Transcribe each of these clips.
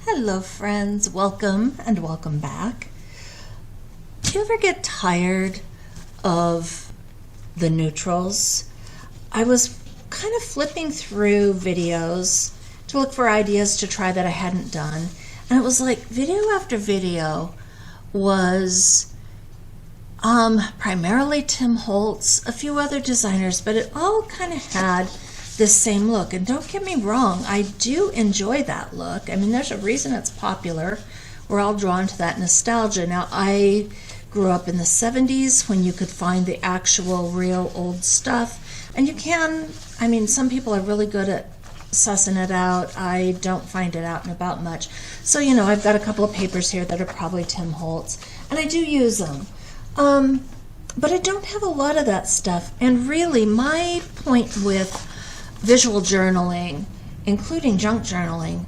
Hello friends, welcome and welcome back. Do you ever get tired of the neutrals? I was kind of flipping through videos to look for ideas to try that I hadn't done, and it was like video after video was primarily Tim Holtz, a few other designers, but it all kind of had this same look. And don't get me wrong, I do enjoy that look. I mean, there's a reason it's popular. We're all drawn to that nostalgia. Now, I grew up in the 70s when you could find the actual real old stuff, and you can, I mean, some people are really good at sussing it out. I don't find it out and about much. So, you know, I've got a couple of papers here that are probably Tim Holtz, and I do use them. But I don't have a lot of that stuff. And really, my point with visual journaling, including junk journaling,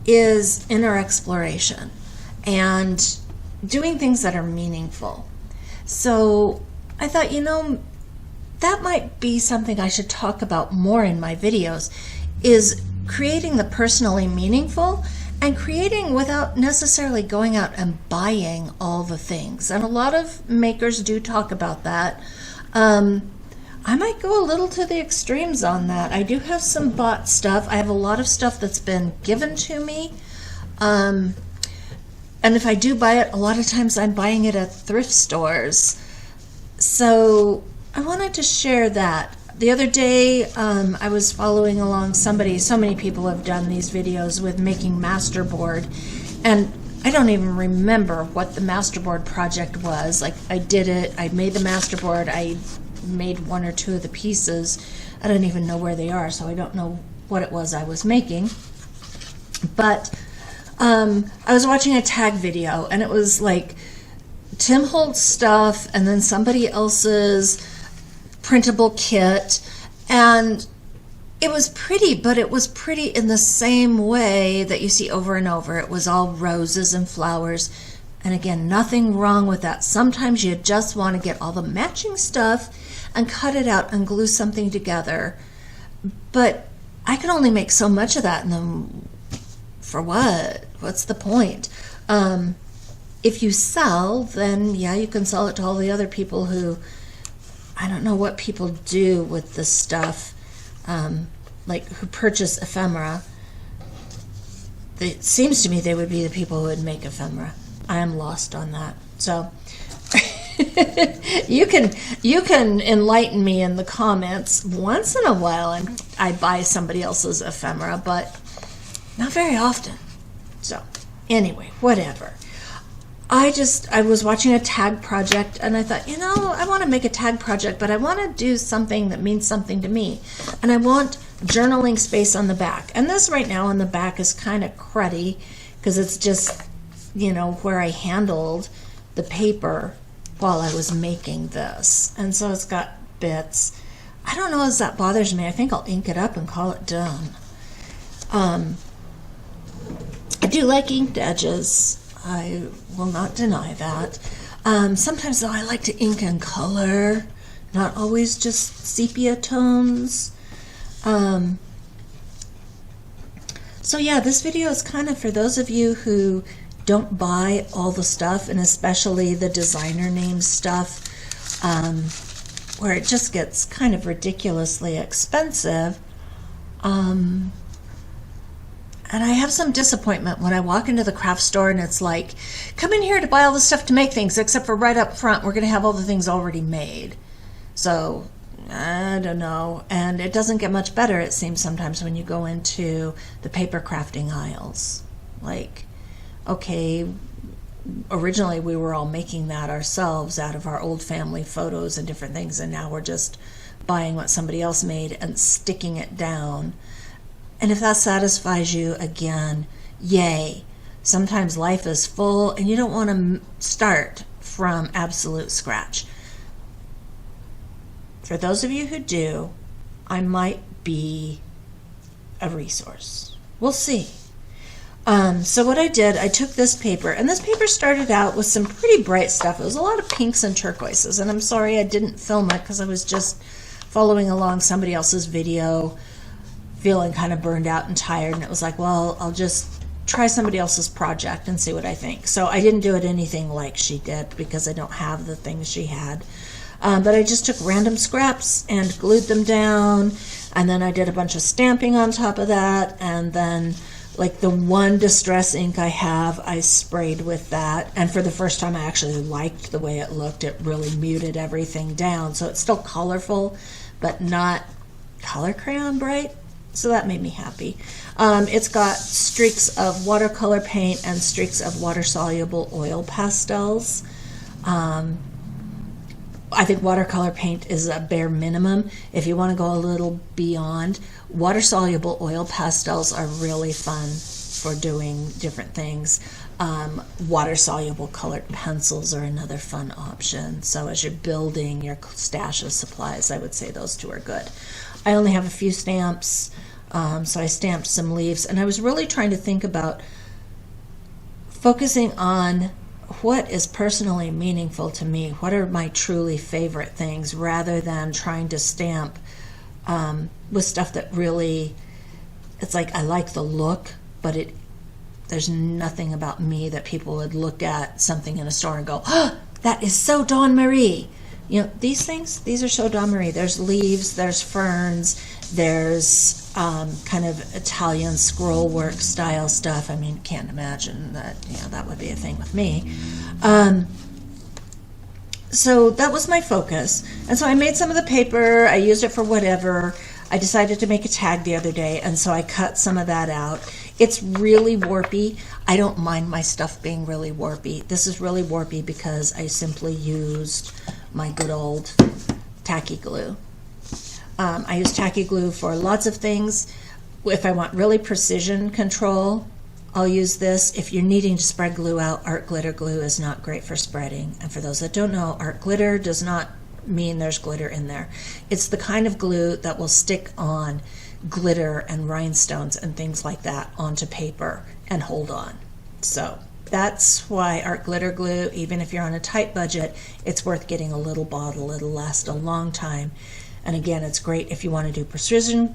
is inner exploration and doing things that are meaningful. So I thought, you know, that might be something I should talk about more in my videos, is creating the personally meaningful and creating without necessarily going out and buying all the things. And a lot of makers do talk about that. I might go a little to the extremes on that. I do have some bought stuff. I have a lot of stuff that's been given to me. And if I do buy it, a lot of times I'm buying it at thrift stores. So I wanted to share that. The other day, I was following along somebody. So many people have done these videos with making masterboard. And I don't even remember what the masterboard project was. Like, I did it. I made the masterboard. I made one or two of the pieces. I don't even know where they are, so I don't know what it was I was making. But I was watching a tag video, and it was like Tim Holtz stuff and then somebody else's printable kit, and it was pretty, but it was pretty in the same way that you see over and over. It was all roses and flowers. And again, nothing wrong with that. Sometimes you just want to get all the matching stuff and cut it out and glue something together. But I can only make so much of that, and then for what? What's the point? If you sell, then yeah, you can sell it to all the other people who, I don't know what people do with this stuff, like who purchase ephemera. It seems to me they would be the people who would make ephemera. I am lost on that. So you can enlighten me in the comments. Once in a while I buy somebody else's ephemera, but not very often. So anyway, whatever. I was watching a tag project, and I thought, you know, I want to make a tag project, but I want to do something that means something to me. And I want journaling space on the back. And this right now on the back is kind of cruddy because it's just, you know, where I handled the paper while I was making this. And so it's got bits. I don't know if that bothers me. I think I'll ink it up and call it done. I do like inked edges. I will not deny that. Sometimes though I like to ink in color, not always just sepia tones. So yeah, this video is kind of for those of you who don't buy all the stuff, and especially the designer name stuff, where it just gets kind of ridiculously expensive. And I have some disappointment when I walk into the craft store and it's like, come in here to buy all the stuff to make things, except for right up front, we're going to have all the things already made. So, I don't know. And it doesn't get much better, it seems, sometimes when you go into the paper crafting aisles. Like, okay, originally we were all making that ourselves out of our old family photos and different things, and now we're just buying what somebody else made and sticking it down. And if that satisfies you, again, yay. Sometimes life is full and you don't want to start from absolute scratch. For those of you who do, I might be a resource. We'll see. So what I did, I took this paper, and this paper started out with some pretty bright stuff. It was a lot of pinks and turquoises, and I'm sorry I didn't film it because I was just following along somebody else's video, feeling kind of burned out and tired, and it was like, well, I'll just try somebody else's project and see what I think. So I didn't do it anything like she did because I don't have the things she had. But I just took random scraps and glued them down, and then I did a bunch of stamping on top of that, and then like the one distress ink I have, I sprayed with that, and for the first time I actually liked the way it looked. It really muted everything down, so it's still colorful, but not color crayon bright, so that made me happy. It's got streaks of watercolor paint and streaks of water-soluble oil pastels. I think watercolor paint is a bare minimum. If you want to go a little beyond, water-soluble oil pastels are really fun for doing different things. Water-soluble colored pencils are another fun option. So as you're building your stash of supplies, I would say those two are good. I only have a few stamps, so I stamped some leaves, and I was really trying to think about focusing on what is personally meaningful to me, what are my truly favorite things, rather than trying to stamp with stuff that really, it's like I like the look, but there's nothing about me that people would look at something in a store and go, oh, that is so Dawn Marie. You know, these things, these are so Dawn Marie. There's leaves, there's ferns, there's kind of Italian scroll work style stuff. I mean, can't imagine that, that would be a thing with me. So that was my focus. And so I made some of the paper, I used it for whatever. I decided to make a tag the other day, and so I cut some of that out. It's really warpy. I don't mind my stuff being really warpy. This is really warpy because I simply used my good old tacky glue. I use tacky glue for lots of things. If I want really precision control, I'll use this. If you're needing to spread glue out, art glitter glue is not great for spreading. And for those that don't know, art glitter does not mean there's glitter in there. It's the kind of glue that will stick on glitter and rhinestones and things like that onto paper and hold on. So that's why art glitter glue, even if you're on a tight budget, it's worth getting a little bottle. It'll last a long time. And again, it's great if you want to do precision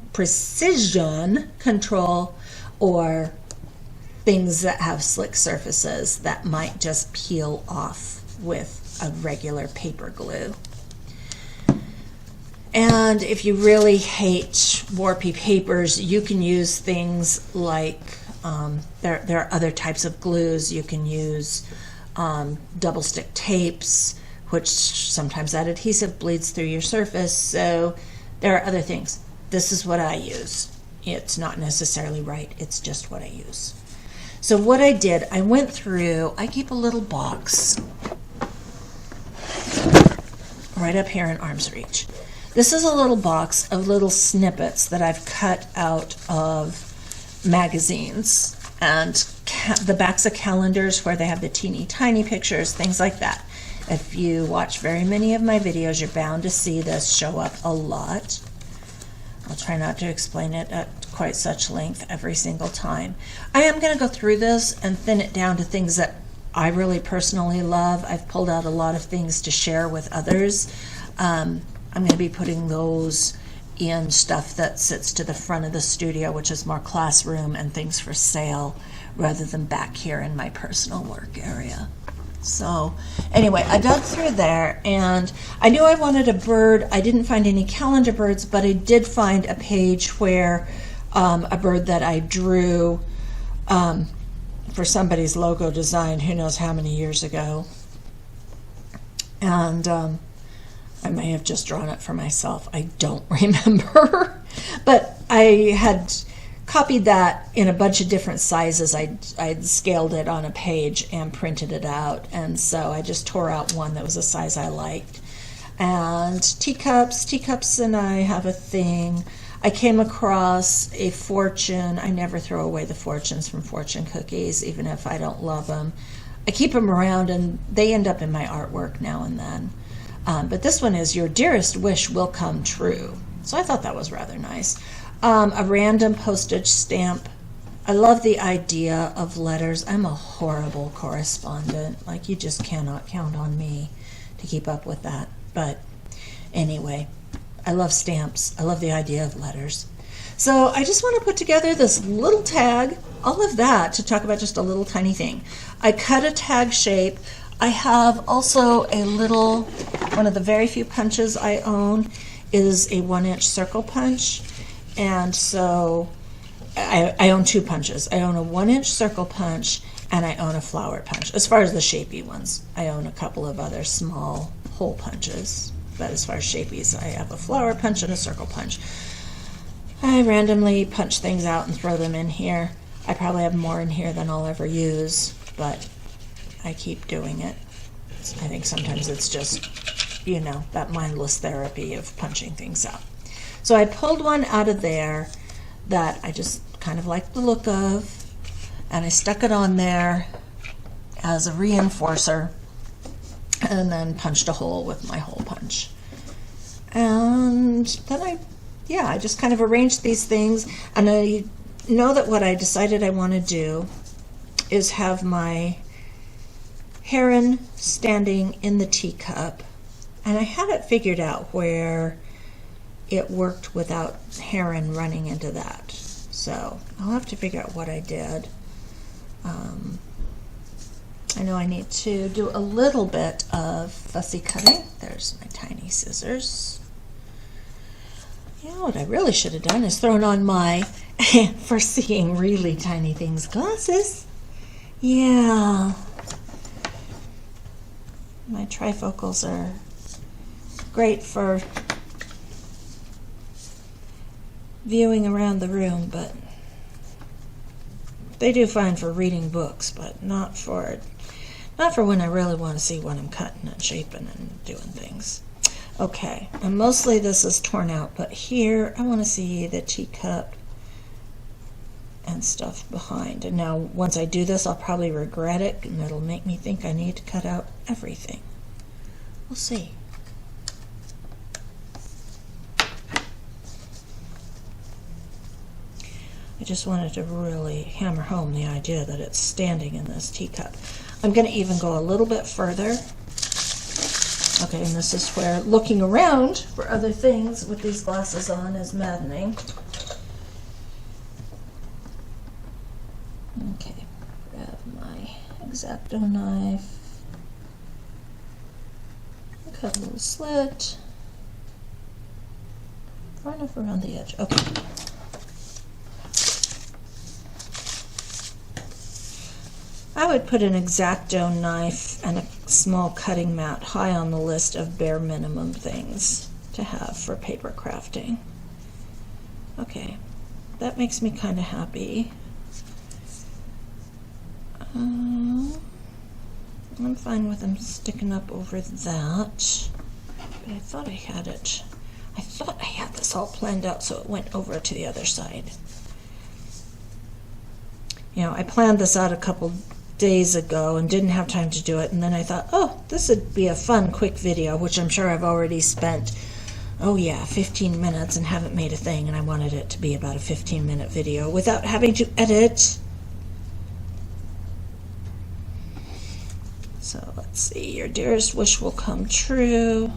control or things that have slick surfaces that might just peel off with a regular paper glue. And if you really hate warpy papers, you can use things like, there are other types of glues. You can use double stick tapes, which sometimes that adhesive bleeds through your surface. So there are other things. This is what I use. It's not necessarily right. It's just what I use. So what I did, I went through, I keep a little box right up here in arm's reach. This is a little box of little snippets that I've cut out of magazines and the backs of calendars where they have the teeny tiny pictures, things like that. If you watch very many of my videos, you're bound to see this show up a lot. I'll try not to explain it at quite such length every single time. I am going to go through this and thin it down to things that I really personally love. I've pulled out a lot of things to share with others. I'm going to be putting those in stuff that sits to the front of the studio, which is more classroom and things for sale, rather than back here in my personal work area. So anyway, I dug through there and I knew I wanted a bird. I didn't find any calendar birds, but I did find a page where a bird that I drew for somebody's logo design, who knows how many years ago. And I may have just drawn it for myself. I don't remember. But I had copied that in a bunch of different sizes. I'd scaled it on a page and printed it out, and so I just tore out one that was a size I liked. And teacups and I have a thing. I came across a fortune. I never throw away the fortunes from fortune cookies, even if I don't love them. I keep them around and they end up in my artwork now and then. But this one is "Your dearest wish will come true." So I thought that was rather nice. A random postage stamp. I love the idea of letters. I'm a horrible correspondent. Like, you just cannot count on me to keep up with that. But anyway, I love stamps. I love the idea of letters. So I just want to put together this little tag, all of that to talk about just a little tiny thing. I cut a tag shape. I have also a little, one of the very few punches I own is a 1-inch circle punch. And so I own 2 punches. I own a 1-inch circle punch and I own a flower punch. As far as the shapey ones, I own a couple of other small hole punches. But as far as shapies, I have a flower punch and a circle punch. I randomly punch things out and throw them in here. I probably have more in here than I'll ever use, but I keep doing it. I think sometimes it's just, you know, that mindless therapy of punching things out. So I pulled one out of there that I just kind of liked the look of, and I stuck it on there as a reinforcer, and then punched a hole with my hole punch. And then I just kind of arranged these things, and I know that what I decided I want to do is have my heron standing in the teacup, and I had it figured out where it worked without heron running into that. So I'll have to figure out what I did. I know I need to do a little bit of fussy cutting. There's my tiny scissors. You know what I really should have done is thrown on my, for seeing really tiny things, glasses. Yeah. My trifocals are great for viewing around the room, but they do fine for reading books, but not for when I really want to see what I'm cutting and shaping and doing things. Okay, and mostly this is torn out, but here I want to see the teacup and stuff behind. And now once I do this, I'll probably regret it, and it'll make me think I need to cut out everything. We'll see. I just wanted to really hammer home the idea that it's standing in this teacup. I'm going to even go a little bit further. Okay, and this is where looking around for other things with these glasses on is maddening. Okay, grab my X-Acto knife, cut a little slit, far enough around the edge. Okay. I would put an X-Acto knife and a small cutting mat high on the list of bare minimum things to have for paper crafting. Okay, that makes me kind of happy. I'm fine with them sticking up over that, but I thought I had it. I thought I had this all planned out so it went over to the other side. You know, I planned this out a couple days ago and didn't have time to do it, and then I thought, oh, this would be a fun quick video, which I'm sure I've already spent, oh yeah, 15 minutes and haven't made a thing, and I wanted it to be about a 15-minute video without having to edit. So let's see, your dearest wish will come true.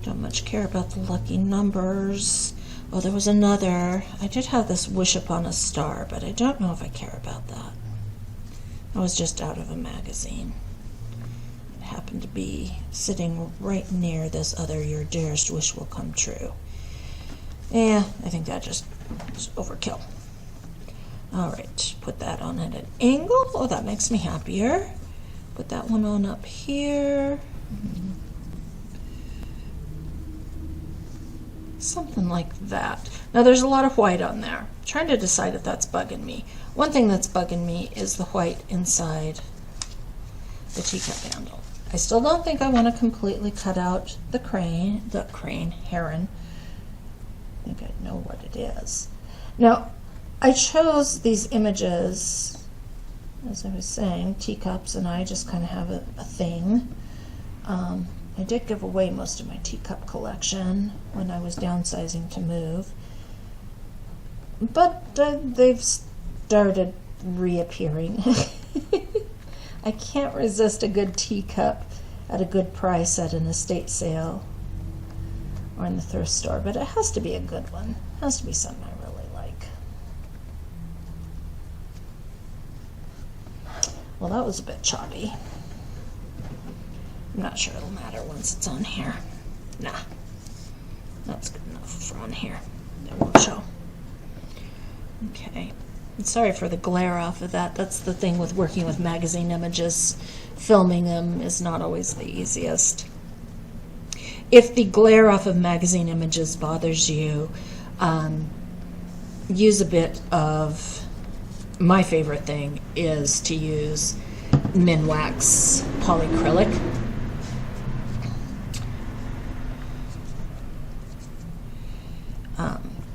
Don't much care about the lucky numbers. Oh, there was another. I did have this wish upon a star, but I don't know if I care about that. I was just out of a magazine. It happened to be sitting right near this other, your dearest wish will come true. Yeah, I think that just was overkill. All right, put that on at an angle. Oh, that makes me happier. Put that one on up here. Something like that. Now there's a lot of white on there. I'm trying to decide if that's bugging me. One thing that's bugging me is the white inside the teacup handle. I still don't think I want to completely cut out the heron. I think I know what it is. Now, I chose these images, as I was saying, teacups and I just kind of have a thing. I did give away most of my teacup collection when I was downsizing to move, but they've started reappearing. I can't resist a good teacup at a good price at an estate sale or in the thrift store, but it has to be a good one. It has to be something I really like. Well, that was a bit choppy. I'm not sure it'll matter once it's on here. Nah, that's good enough for on here. It won't show. Okay. And sorry for the glare off of that. That's the thing with working with magazine images. Filming them is not always the easiest. If the glare off of magazine images bothers you, use a bit of, my favorite thing is to use Minwax polyacrylic.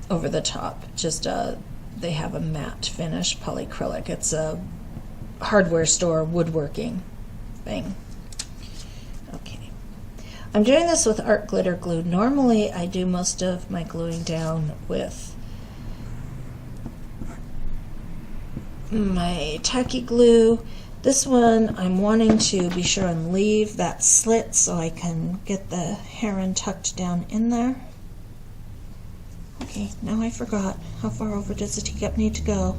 Over the top. Just they have a matte finish polyacrylic. It's a hardware store woodworking thing. Okay. I'm doing this with art glitter glue. Normally I do most of my gluing down with my tacky glue. This one I'm wanting to be sure and leave that slit so I can get the heron tucked down in there. Okay, now I forgot. How far over does the teacup need to go?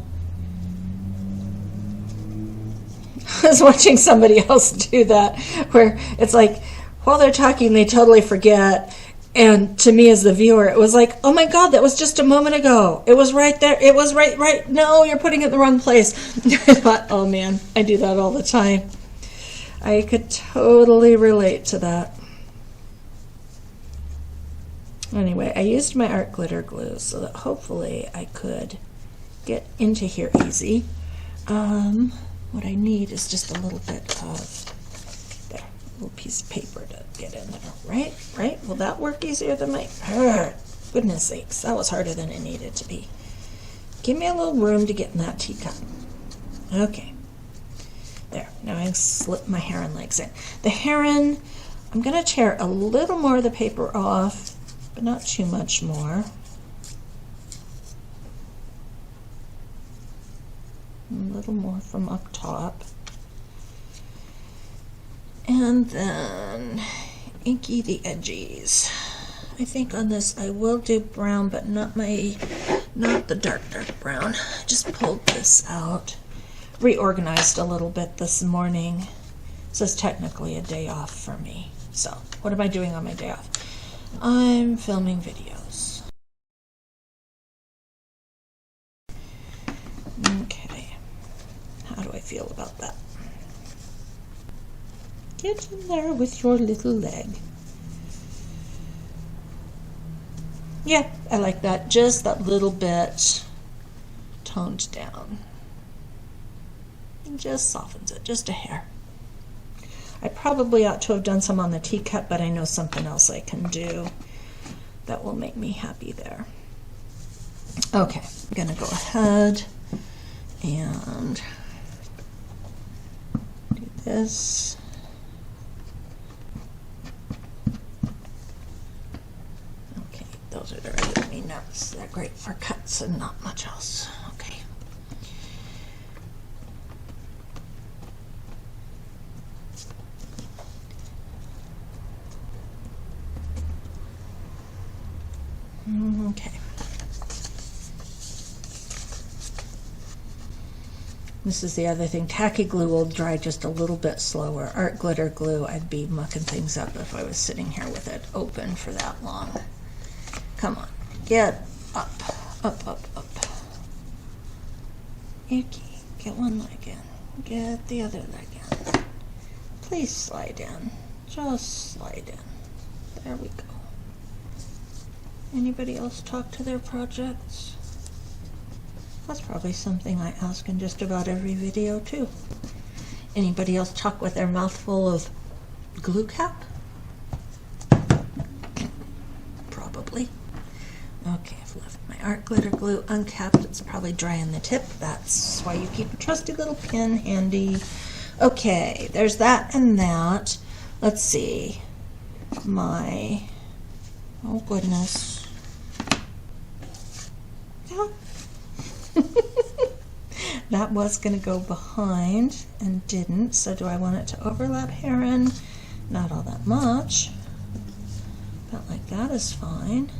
I was watching somebody else do that, where it's like, while they're talking, they totally forget. And to me as the viewer, it was like, oh my God, that was just a moment ago. It was right there. It was right. No, you're putting it in the wrong place. I thought, oh man, I do that all the time. I could totally relate to that. Anyway, I used my art glitter glue so that hopefully I could get into here easy. What I need is just a little bit of, there, a little piece of paper to get in there, right? Will that work easier than my, goodness sakes, that was harder than it needed to be. Give me a little room to get in that teacup. Okay, there, now I slip my heron legs in. The heron, I'm gonna tear a little more of the paper off, but not too much more. A little more from up top. And then inky the edges. I think on this I will do brown, but not the dark brown. I just pulled this out. Reorganized a little bit this morning. This is technically a day off for me. So, what am I doing on my day off? I'm filming videos. Okay. How do I feel about that? Get in there with your little leg. Yeah, I like that. Just that little bit toned down. It just softens it, just a hair. I probably ought to have done some on the teacup, but I know something else I can do that will make me happy there. Okay, I'm going to go ahead and do this. Okay, those are the regular nuts. They're great for cuts and not much else. Okay. Okay. This is the other thing. Tacky glue will dry just a little bit slower. Art glitter glue, I'd be mucking things up if I was sitting here with it open for that long. Come on. Get up. Up. Okay. Get one leg in. Get the other leg in. Please slide in. Just slide in. There we go. Anybody else talk to their projects? That's probably something I ask in just about every video too. Anybody else talk with their mouth full of glue cap? Probably. Okay, I've left my art glitter glue uncapped. It's probably dry in the tip. That's why you keep a trusty little pin handy. Okay, there's that and that. Let's see. Oh goodness. Yeah. That was going to go behind and didn't, so do I want it to overlap heron? Not all that much. About like that is fine.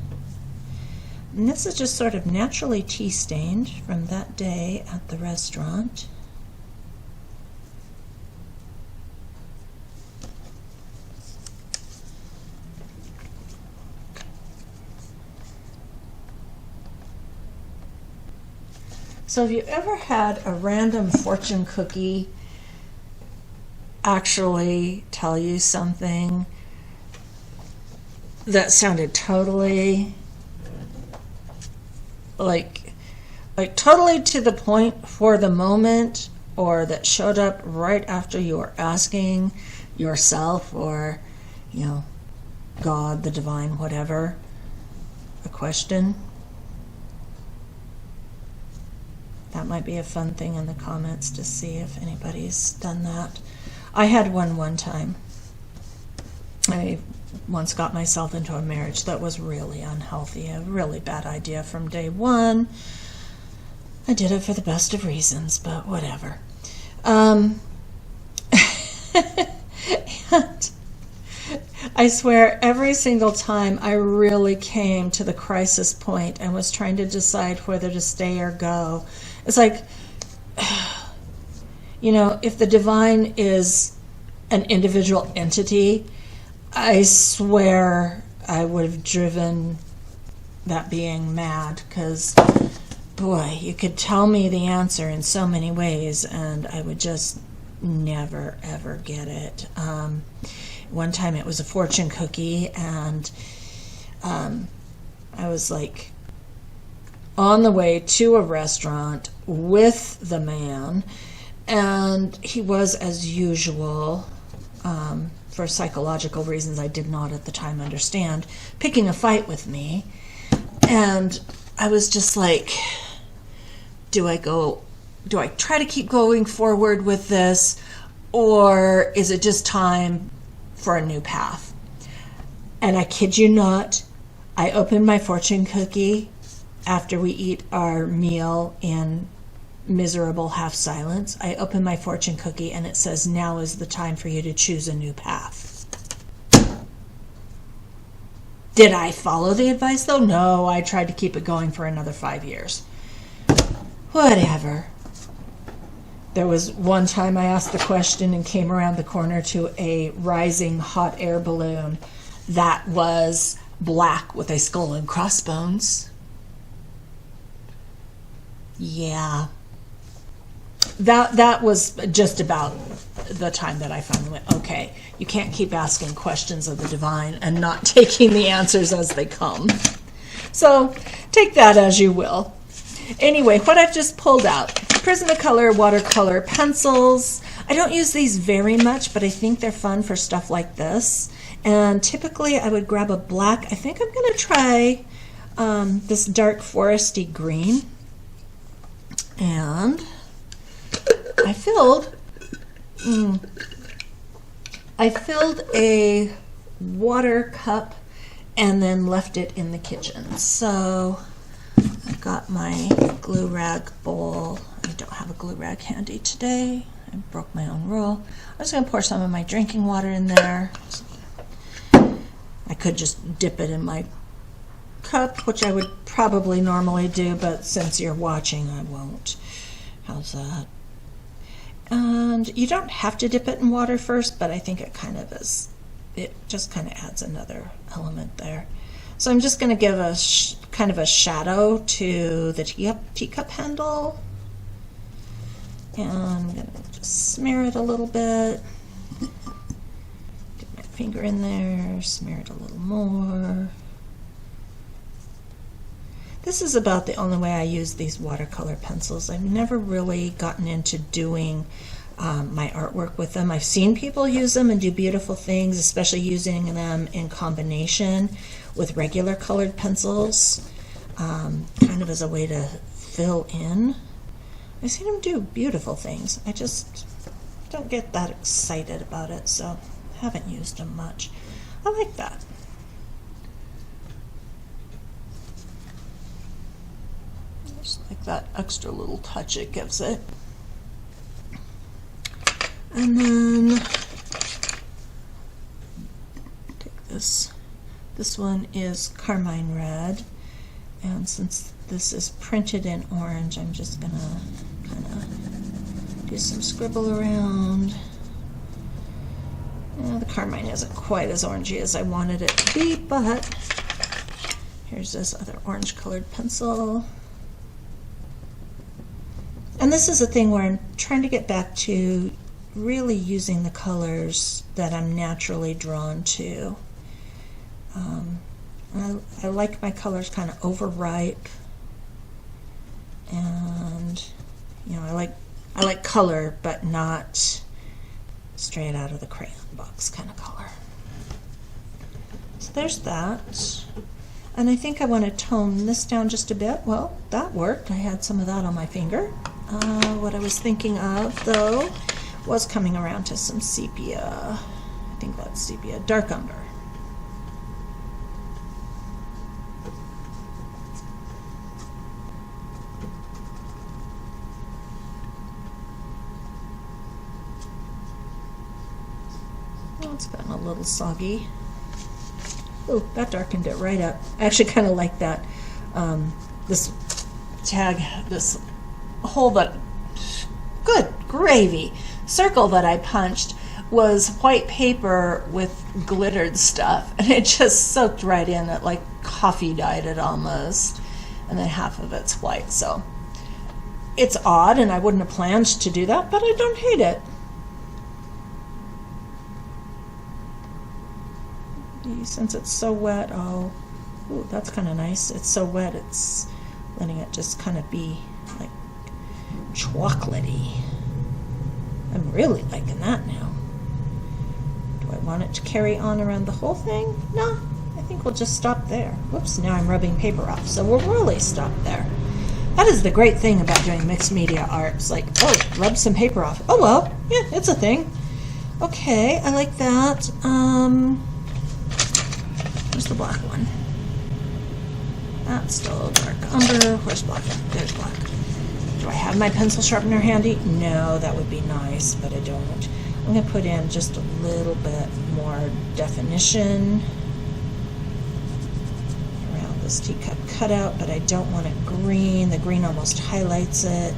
And this is just sort of naturally tea stained from that day at the restaurant. So have you ever had a random fortune cookie actually tell you something that sounded totally like totally to the point for the moment, or that showed up right after you were asking yourself or, you know, God, the divine, whatever, a question? That might be a fun thing in the comments to see if anybody's done that. I had one time. I once got myself into a marriage that was really unhealthy, a really bad idea from day one. I did it for the best of reasons, but whatever. And I swear every single time I really came to the crisis point and was trying to decide whether to stay or go, it's like, you know, if the divine is an individual entity, I swear I would have driven that being mad, because, boy, you could tell me the answer in so many ways and I would just never, ever get it. One time it was a fortune cookie, and I was like on the way to a restaurant with the man, and he was, as usual, for psychological reasons I did not at the time understand, picking a fight with me. And I was just like, do I try to keep going forward with this, or is it just time for a new path? And I kid you not, I opened my fortune cookie after we eat our meal in miserable half silence. I open my fortune cookie and it says, now is the time for you to choose a new path. Did I follow the advice though? No, I tried to keep it going for another 5 years. Whatever. There was one time I asked the question and came around the corner to a rising hot air balloon that was black with a skull and crossbones. Yeah. That was just about the time that I finally went, okay, you can't keep asking questions of the divine and not taking the answers as they come. So take that as you will. Anyway, what I've just pulled out, Prismacolor watercolor pencils. I don't use these very much, but I think they're fun for stuff like this. And typically I would grab a black. I think I'm going to try this dark foresty green. And I filled a water cup and then left it in the kitchen. So I've got my glue rag bowl. I don't have a glue rag handy today. I broke my own rule. I'm just going to pour some of my drinking water in there. I could just dip it in my cup, which I would probably normally do, but since you're watching, I won't. How's that? And you don't have to dip it in water first, but I think it kind of is. It just kind of adds another element there. So I'm just going to give a kind of a shadow to the teacup handle. And I'm going to just smear it a little bit. Get my finger in there, smear it a little more. This is about the only way I use these watercolor pencils. I've never really gotten into doing my artwork with them. I've seen people use them and do beautiful things, especially using them in combination with regular colored pencils, kind of as a way to fill in. I've seen them do beautiful things. I just don't get that excited about it, so I haven't used them much. I like that. Just like that extra little touch it gives it. And then take this. This one is Carmine Red, and since this is printed in orange, I'm just gonna kind of do some scribble around. The Carmine isn't quite as orangey as I wanted it to be, but here's this other orange colored pencil. And this is a thing where I'm trying to get back to really using the colors that I'm naturally drawn to. I like my colors kind of overripe, and you know, I like color, but not straight out of the crayon box kind of color. So there's that. And I think I want to tone this down just a bit. Well, that worked. I had some of that on my finger. What I was thinking of, though, was coming around to some sepia. I think that's sepia, dark umber. Oh, it's gotten a little soggy. Oh, that darkened it right up. I actually kind of like that. This tag, this hole that, good gravy, circle that I punched was white paper with glittered stuff, and it just soaked right in. It like coffee dyed it almost, and then half of it's white. So it's odd, and I wouldn't have planned to do that, but I don't hate it. Since it's so wet, oh, ooh, that's kind of nice. It's so wet, it's letting it just kind of be like chocolatey. I'm really liking that now. Do I want it to carry on around the whole thing? No, I think we'll just stop there. Whoops, now I'm rubbing paper off, so we'll really stop there. That is the great thing about doing mixed media art. It's like, oh, rub some paper off. Oh well, yeah, it's a thing. Okay, I like that. Where's the black one? That's still dark umber. Where's black? There's black. Do I have my pencil sharpener handy? No, that would be nice, but I don't. I'm going to put in just a little bit more definition around this teacup cutout, but I don't want it green. The green almost highlights it.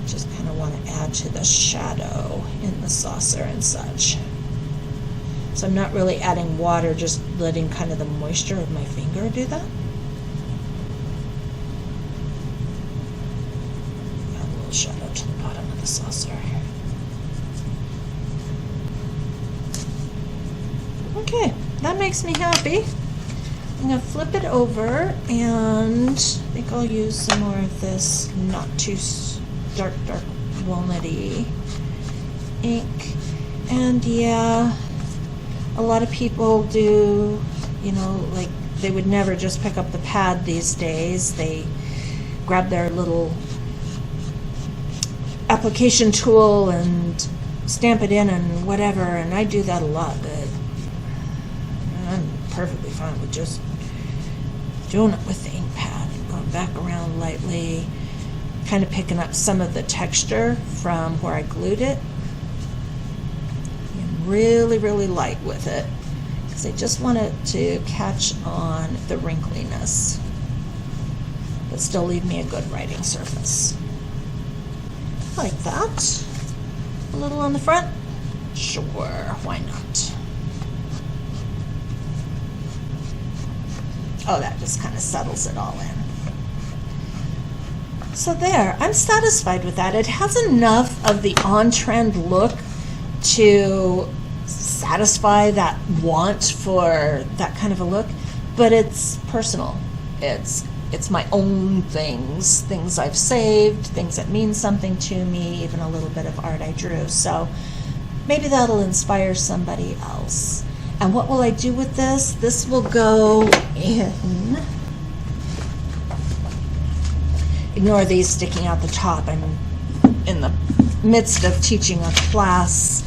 Just kind of want to add to the shadow in the saucer and such. So I'm not really adding water, just letting kind of the moisture of my finger do that. Add a little shadow to the bottom of the saucer. Okay, that makes me happy. I'm going to flip it over, and I think I'll use some more of this not too dark walnutty ink. And yeah, a lot of people do, you know, like they would never just pick up the pad these days. They grab their little application tool and stamp it in and whatever, and I do that a lot, but I'm perfectly fine with just doing it with the ink pad and going back around lightly, kind of picking up some of the texture from where I glued it. Really, really light with it, because I just want it to catch on the wrinkliness, but still leave me a good writing surface. Like that. A little on the front? Sure, why not? Oh, that just kind of settles it all in. So there, I'm satisfied with that. It has enough of the on-trend look to satisfy that want for that kind of a look, but it's personal. It's my own things I've saved, things that mean something to me, even a little bit of art I drew. So maybe that'll inspire somebody else. And what will I do with this? This will go in. Ignore these sticking out the top. I'm in the midst of teaching a class,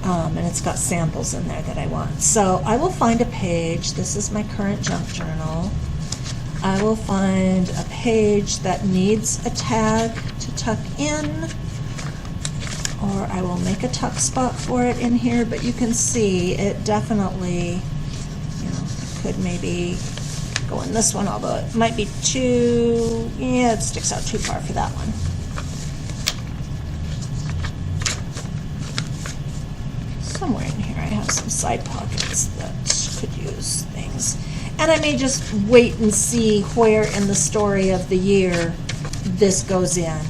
and it's got samples in there that I want. So I will find a page. This is my current junk journal. I will find a page that needs a tag to tuck in, or I will make a tuck spot for it in here, but you can see it definitely, you know, could maybe go in this one, although it might be too, yeah, it sticks out too far for that one. Somewhere in here I have some side pockets that could use things. And I may just wait and see where in the story of the year this goes in.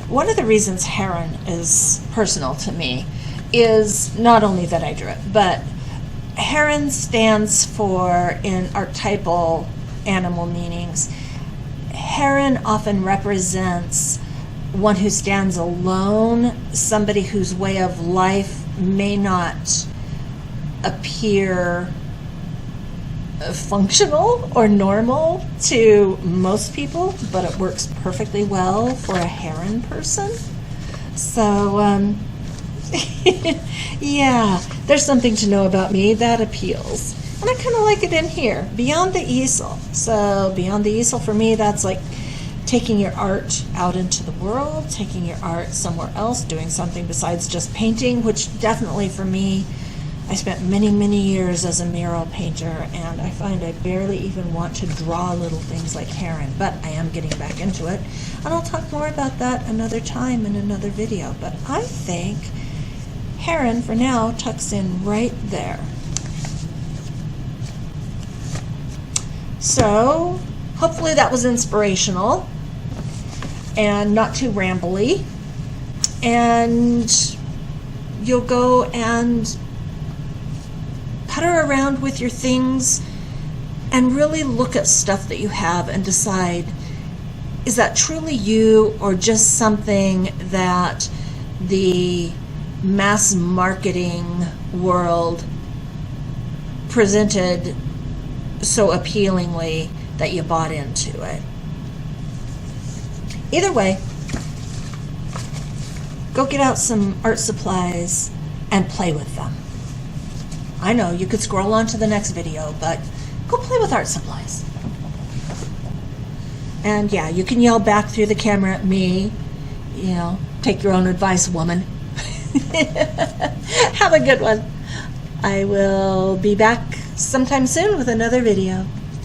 One of the reasons heron is personal to me is not only that I drew it, but heron stands for, in archetypal animal meanings, heron often represents one who stands alone, somebody whose way of life may not appear functional or normal to most people, but it works perfectly well for a heron person. So, yeah, there's something to know about me that appeals. And I kind of like it in here, beyond the easel. So beyond the easel for me, that's like taking your art out into the world, taking your art somewhere else, doing something besides just painting, which definitely for me, I spent many, many years as a mural painter, and I find I barely even want to draw little things like heron, but I am getting back into it. And I'll talk more about that another time in another video. But I think heron, for now, tucks in right there. So, hopefully that was inspirational and not too rambly. And you'll go and putter around with your things and really look at stuff that you have and decide, is that truly you or just something that the mass marketing world presented so appealingly that you bought into it? Either way, go get out some art supplies and play with them. I know you could scroll on to the next video, but go play with art supplies. And yeah, you can yell back through the camera at me. You know, take your own advice, woman. Have a good one. I will be back sometime soon with another video.